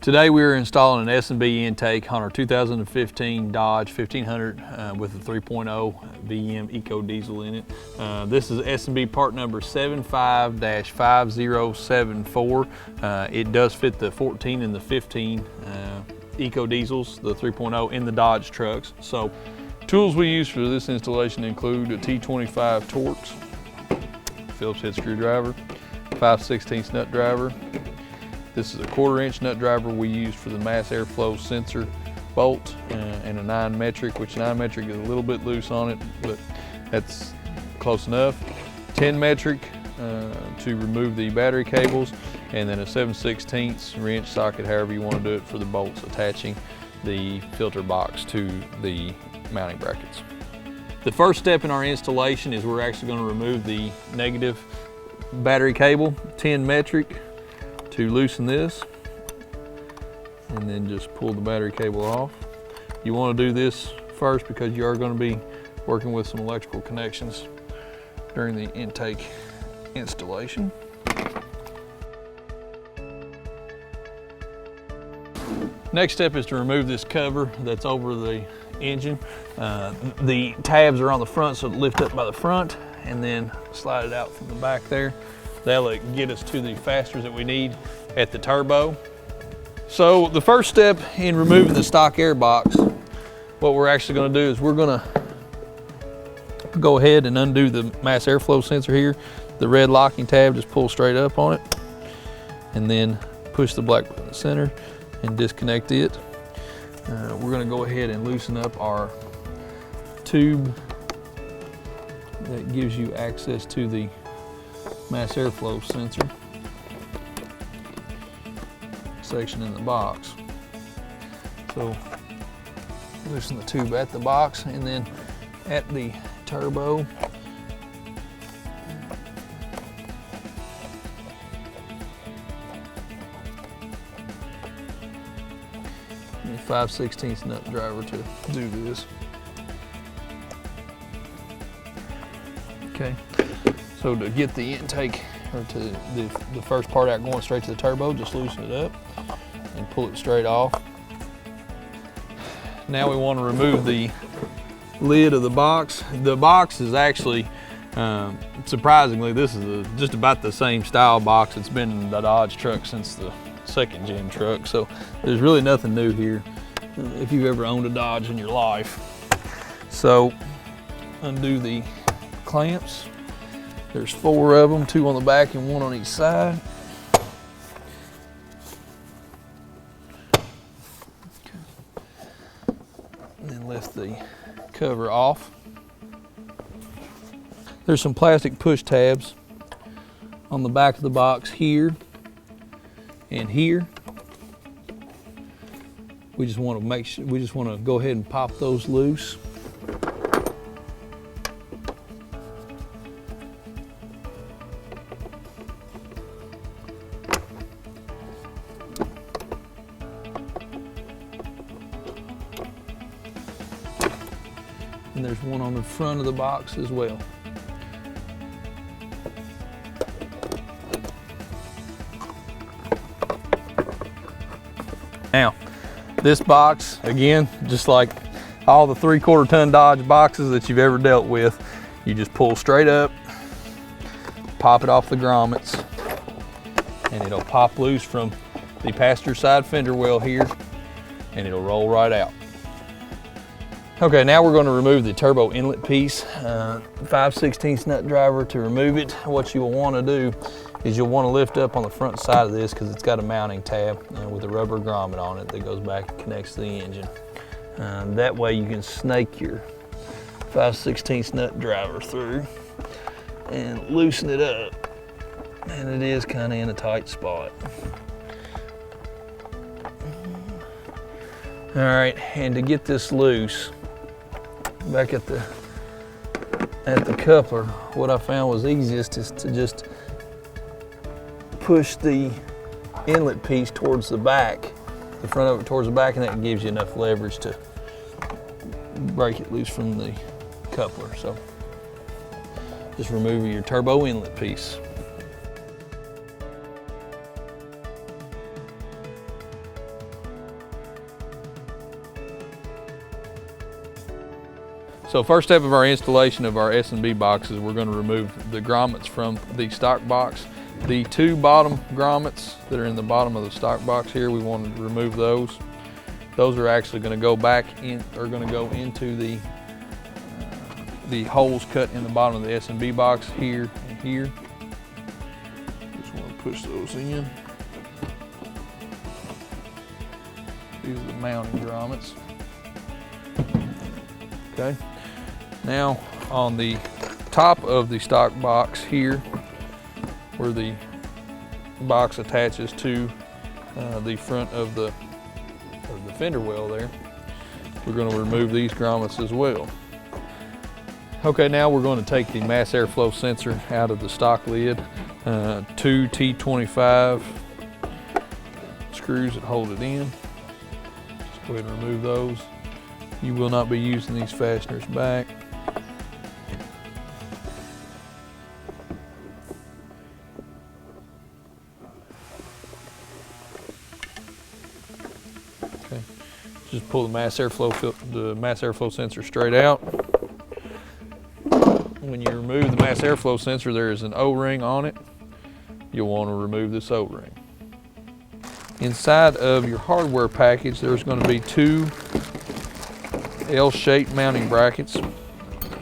Today we are installing an S&B intake on our 2015 Dodge 1500 with a 3.0 VM EcoDiesel in it. This is S&B part number 75-5074. It does fit the 14 and the 15 EcoDiesels, the 3.0 in the Dodge trucks. So tools we use for this installation include a T25 Torx, Phillips head screwdriver, 5/16 nut driver. This is a 1/4 inch nut driver we use for the mass airflow sensor bolt, and a 9 metric, which 9 metric is a little bit loose on it, but that's close enough. 10 metric to remove the battery cables, and then a 7/16 wrench socket, however you want to do it, for the bolts attaching the filter box to the mounting brackets. The first step in our installation is we're actually going to remove the negative battery cable, 10 metric, to loosen this, and then just pull the battery cable off. You want to do this first because you are going to be working with some electrical connections during the intake installation. Next step is to remove this cover that's over the engine. The tabs are on the front, so lift up by the front and then slide it out from the back there. That'll get us to the fasters that we need at the turbo. So the first step in removing the stock air box, what we're actually going to do is we're going to go ahead and undo the mass airflow sensor here. The red locking tab, just pull straight up on it and then push the black button in the center and disconnect it. We're going to go ahead and loosen up our tube that gives you access to the mass airflow sensor section in the box. So loosen the tube at the box, and then at the turbo, and a 5/16 nut driver to do this. Okay. So to get the intake, or to the first part out going straight to the turbo, just loosen it up and pull it straight off. Now we want to remove the lid of the box. The box is actually, surprisingly, this is just about the same style box that's been in the Dodge truck since the 2nd gen truck. So there's really nothing new here if you've ever owned a Dodge in your life. So undo the clamps. There's 4 of them, 2 on the back and 1 on each side. And then lift the cover off. There's some plastic push tabs on the back of the box here and here. We just want to go ahead and pop those loose. And there's one on the front of the box as well. Now, this box, again, just like all the 3/4 ton Dodge boxes that you've ever dealt with, you just pull straight up, pop it off the grommets, and it'll pop loose from the passenger side fender well here, and it'll roll right out. Okay, now we're going to remove the turbo inlet piece. 5/16 nut driver to remove it. What you will want to do is you'll want to lift up on the front side of this because it's got a mounting tab with a rubber grommet on it that goes back and connects to the engine. That way you can snake your 5/16 nut driver through and loosen it up. And it is kind of in a tight spot. All right, and to get this loose, back at the coupler, what I found was easiest is to just push the inlet piece towards the back, the front of it towards the back, and that gives you enough leverage to break it loose from the coupler. So just remove your turbo inlet piece. So first step of our installation of our S&B boxes, we're going to remove the grommets from the stock box. The two bottom grommets that are in the bottom of the stock box here, we want to remove those. Those are actually going to go back in, or going to go into the holes cut in the bottom of the S&B box here and here. Just want to push those in. These are the mounting grommets. Okay. Now on the top of the stock box here, where the box attaches to the front of the fender well there, we're going to remove these grommets as well. Okay, now we're going to take the mass airflow sensor out of the stock lid. Two T25 screws that hold it in. Just go ahead and remove those. You will not be using these fasteners back. Okay. Just pull the mass airflow sensor straight out. When you remove the mass airflow sensor, there is an O-ring on it. You'll want to remove this O-ring. Inside of your hardware package, there's going to be two L-shaped mounting brackets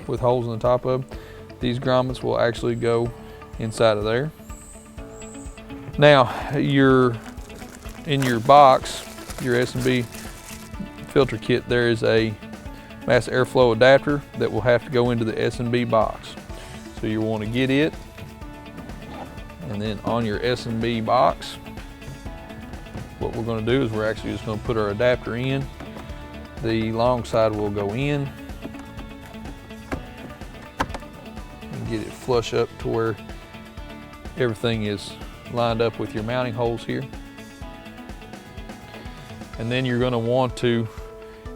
with holes in the top of them. These grommets will actually go inside of there. Now, in your box, your S&B filter kit, there is a mass airflow adapter that will have to go into the S&B box. So you want to get it, and then on your S&B box, what we're going to do is we're actually just going to put our adapter in. The long side will go in and get it flush up to where everything is lined up with your mounting holes here. And then you're going to want to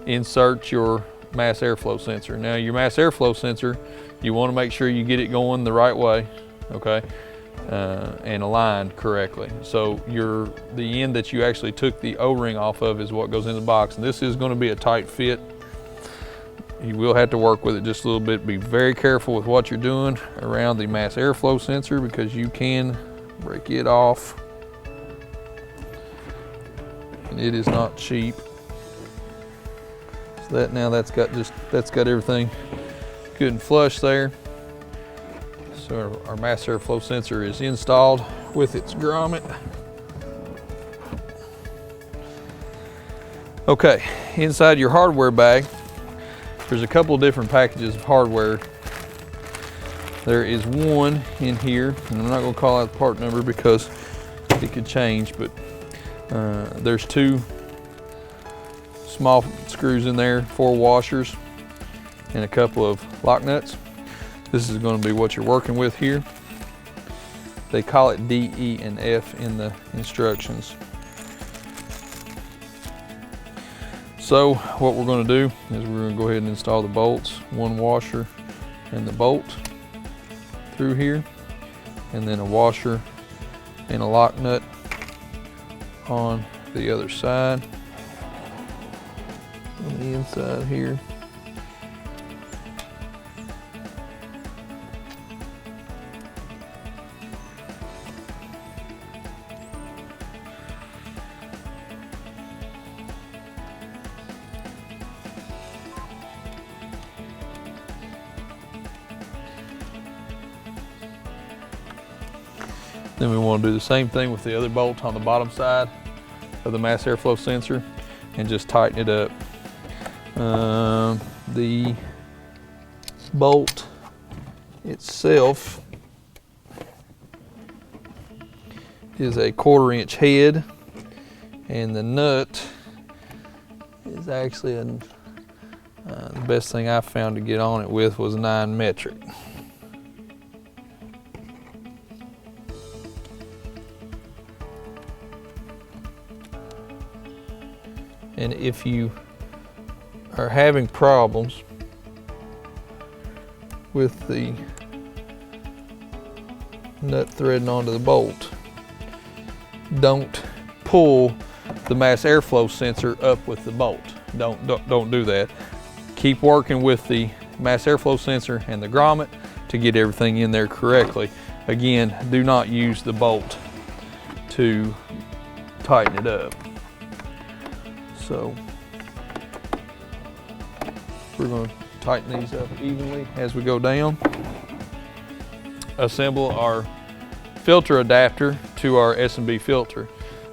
insert your mass airflow sensor. Now your mass airflow sensor, you want to make sure you get it going the right way, okay, and aligned correctly. So the end that you actually took the O-ring off of is what goes in the box. And this is going to be a tight fit. You will have to work with it just a little bit. Be very careful with what you're doing around the mass airflow sensor, because you can break it off, and it is not cheap. So that's got everything good and flush there. So our mass airflow sensor is installed with its grommet. Okay, inside your hardware bag, there's a couple of different packages of hardware. There is one in here, and I'm not going to call out the part number because it could change, but there's two small screws in there, 4 washers, and a couple of lock nuts. This is going to be what you're working with here. They call it D, E, and F in the instructions. So what we're going to do is we're going to go ahead and install the bolts, 1 washer and the bolt through here, and then a washer and a lock nut on the other side, on the inside here. Then we want to do the same thing with the other bolt on the bottom side of the mass airflow sensor and just tighten it up. The bolt itself is a 1/4 inch head, and the nut is actually the best thing I found to get on it with was 9 metric. And if you are having problems with the nut threading onto the bolt, don't pull the mass airflow sensor up with the bolt. Don't do that. Keep working with the mass airflow sensor and the grommet to get everything in there correctly. Again, do not use the bolt to tighten it up. So we're going to tighten these up evenly as we go down. Assemble our filter adapter to our S&B filter.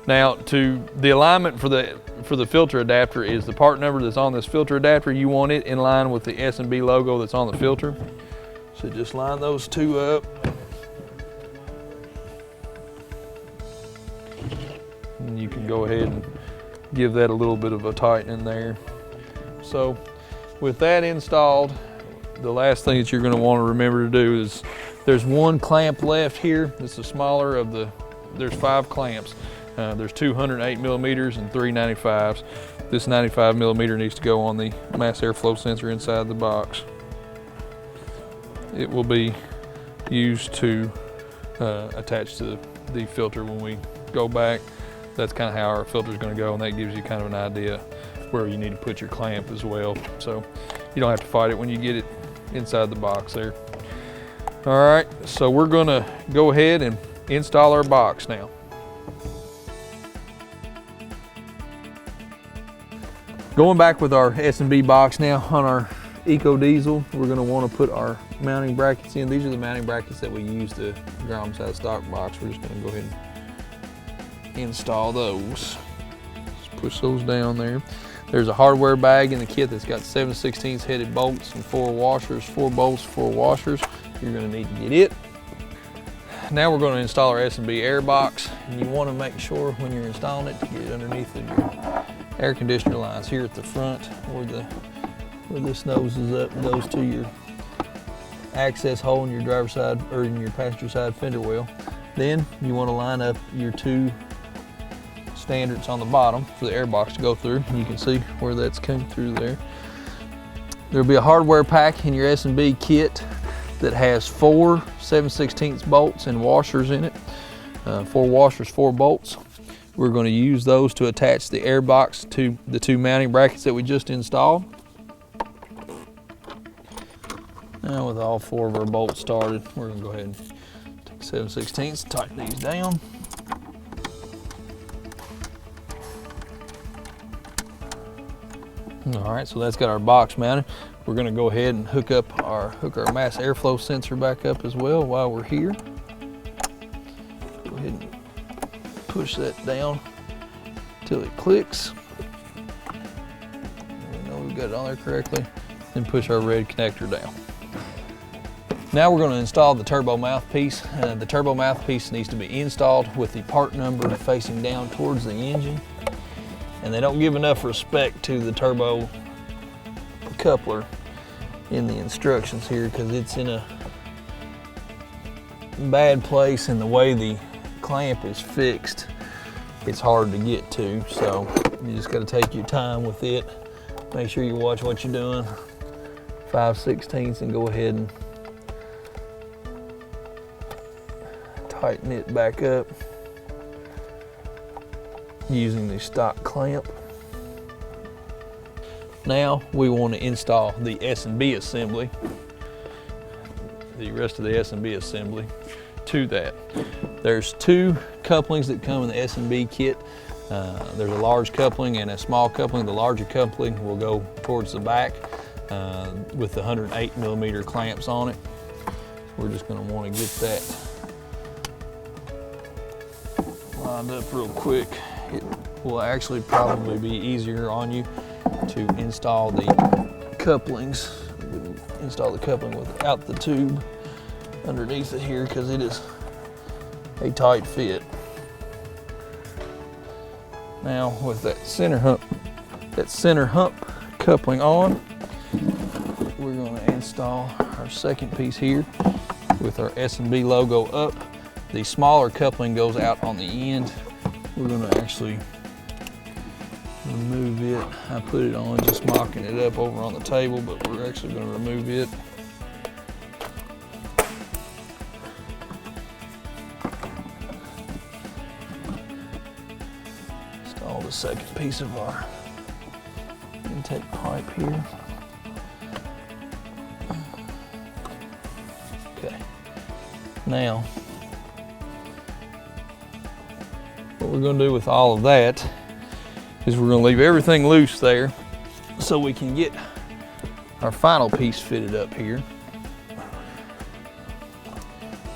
Now, to the alignment for the filter adapter is the part number that's on this filter adapter. You want it in line with the S&B logo that's on the filter. So just line those two up. And you can go ahead and give that a little bit of a tightening there. So with that installed, the last thing that you're going to want to remember to do is there's one clamp left here. It's the smaller of the, there's 5 clamps. There's 208 millimeters and 3 95s. This 95 millimeter needs to go on the mass airflow sensor inside the box. It will be used to attach to the filter when we go back. That's kind of how our filter is going to go, and that gives you kind of an idea where you need to put your clamp as well. So you don't have to fight it when you get it inside the box there. All right, so we're going to go ahead and install our box now. Going back with our S&B box now on our EcoDiesel, we're going to want to put our mounting brackets in. These are the mounting brackets that we use to grommets out of stock box. We're just going to go ahead and install those. Just push those down there. There's a hardware bag in the kit that's got 7/16 headed bolts and 4 washers, 4 bolts, 4 washers. You're going to need to get it. Now we're going to install our S&B air box, and you want to make sure when you're installing it to get it underneath of your air conditioner lines here at the front where this nose is up and goes to your access hole in your driver's side or in your passenger side fender well. Then you want to line up your 2 standards on the bottom for the air box to go through. You can see where that's coming through there. There'll be a hardware pack in your S&B kit that has 4 7/16 bolts and washers in it. 4 washers, 4 bolts. We're going to use those to attach the air box to the 2 mounting brackets that we just installed. Now with all 4 of our bolts started, we're going to go ahead and take 7/16, tighten these down. All right, so that's got our box mounted. We're going to go ahead and hook our mass airflow sensor back up as well while we're here. Go ahead and push that down until it clicks. We know we've got it on there correctly. Then push our red connector down. Now we're going to install the turbo mouthpiece. The turbo mouthpiece needs to be installed with the part number facing down towards the engine. And they don't give enough respect to the turbo coupler in the instructions here because it's in a bad place, and the way the clamp is fixed, it's hard to get to. So you just got to take your time with it. Make sure you watch what you're doing. 5/16 and go ahead and tighten it back up using the stock clamp. Now we want to install the S&B assembly, the rest of the S&B assembly to that. There's 2 couplings that come in the S&B kit. There's a large coupling and a small coupling. The larger coupling will go towards the back with the 108 millimeter clamps on it. We're just going to want to get that lined up real quick. It will actually probably be easier on you to install the couplings. Install the coupling without the tube underneath it here because it is a tight fit. Now with that center hump coupling on, we're going to install our second piece here with our S&B logo up. The smaller coupling goes out on the end. We're going to actually remove it. I put it on just mocking it up over on the table, but we're actually going to remove it. Install the second piece of our intake pipe here. Okay. Now, what we're going to do with all of that is we're going to leave everything loose there so we can get our final piece fitted up here,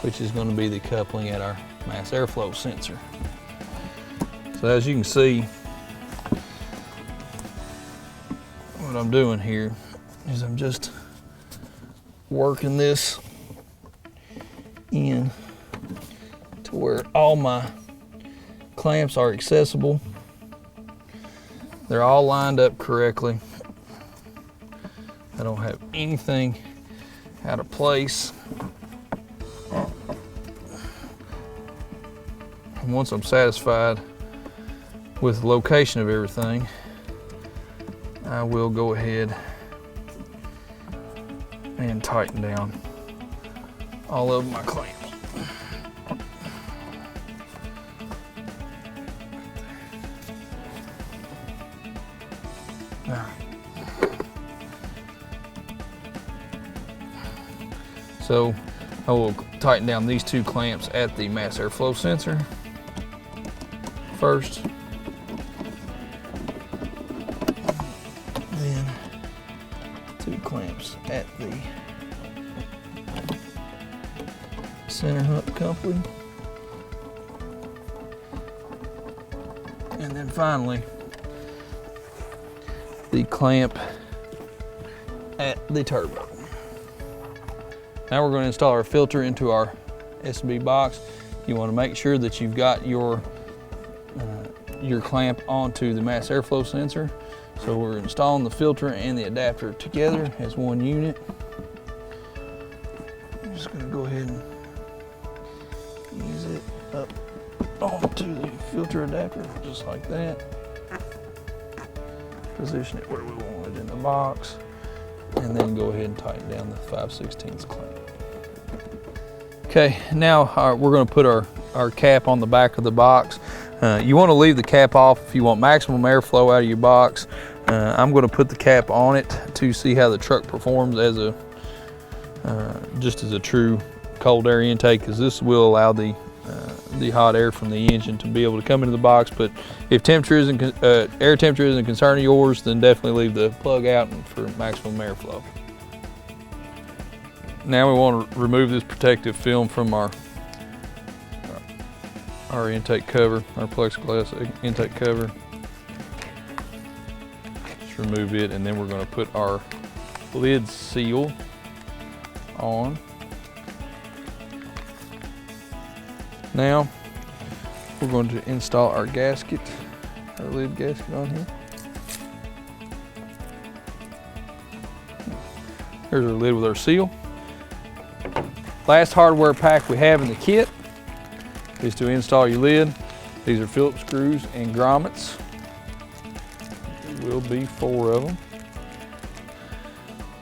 which is going to be the coupling at our mass airflow sensor. So as you can see, what I'm doing here is I'm just working this in to where all my clamps are accessible. They're all lined up correctly. I don't have anything out of place. And once I'm satisfied with the location of everything, I will go ahead and tighten down all of my clamps. All right. So I will tighten down these two clamps at the mass airflow sensor first. Then two clamps at the center hump coupling. And then finally, the clamp at the turbo. Now we're going to install our filter into our SB box. You want to make sure that you've got your clamp onto the mass airflow sensor. So we're installing the filter and the adapter together as one unit. I'm just going to go ahead and ease it up onto the filter adapter just like that. Position it where we want it in the box, and then go ahead and tighten down the 5/16 clamp. Okay, now we're going to put our cap on the back of the box. You want to leave the cap off if you want maximum airflow out of your box. I'm going to put the cap on it to see how the truck performs as a just as a true cold air intake, because this will allow the hot air from the engine to be able to come into the box. But if temperature isn't air temperature isn't a concern of yours, then definitely leave the plug out for maximum airflow. Now we want to remove this protective film from our intake cover, our plexiglass intake cover. Just remove it, and then we're going to put our lid seal on. Now we're going to install our gasket, our lid gasket on here. Here's our lid with our seal. Last hardware pack we have in the kit is to install your lid. These are Phillips screws and grommets. There will be 4 of them.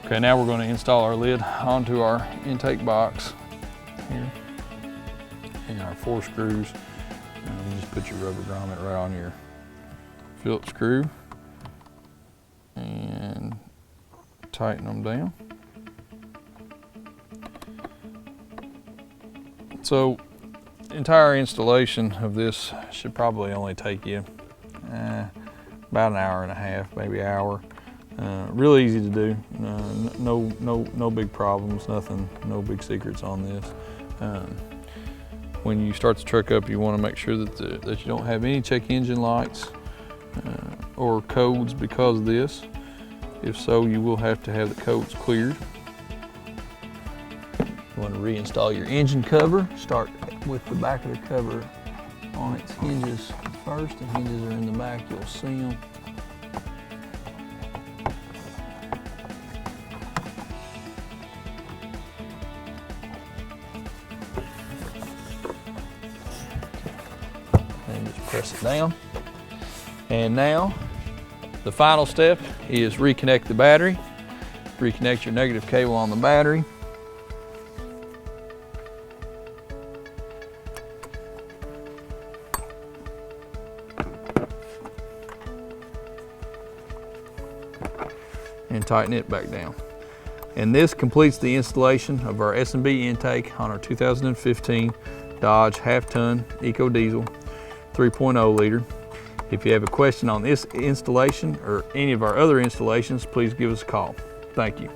Okay, now we're going to install our lid onto our intake box here. And our 4 screws. And you just put your rubber grommet right on your Phillips screw and tighten them down. So, the entire installation of this should probably only take you about an hour and a half, maybe an hour. Real easy to do. No big problems. No big secrets on this. When you start the truck up, you want to make sure that you don't have any check engine lights or codes because of this. If so, you will have to have the codes cleared. You want to reinstall your engine cover. Start with the back of the cover on its hinges first. The hinges are in the back, you'll see them. And just press it down. And now, the final step is reconnect the battery. Reconnect your negative cable on the battery. And tighten it back down. And this completes the installation of our S&B intake on our 2015 Dodge half-ton EcoDiesel 3.0 liter. If you have a question on this installation or any of our other installations, please give us a call. Thank you.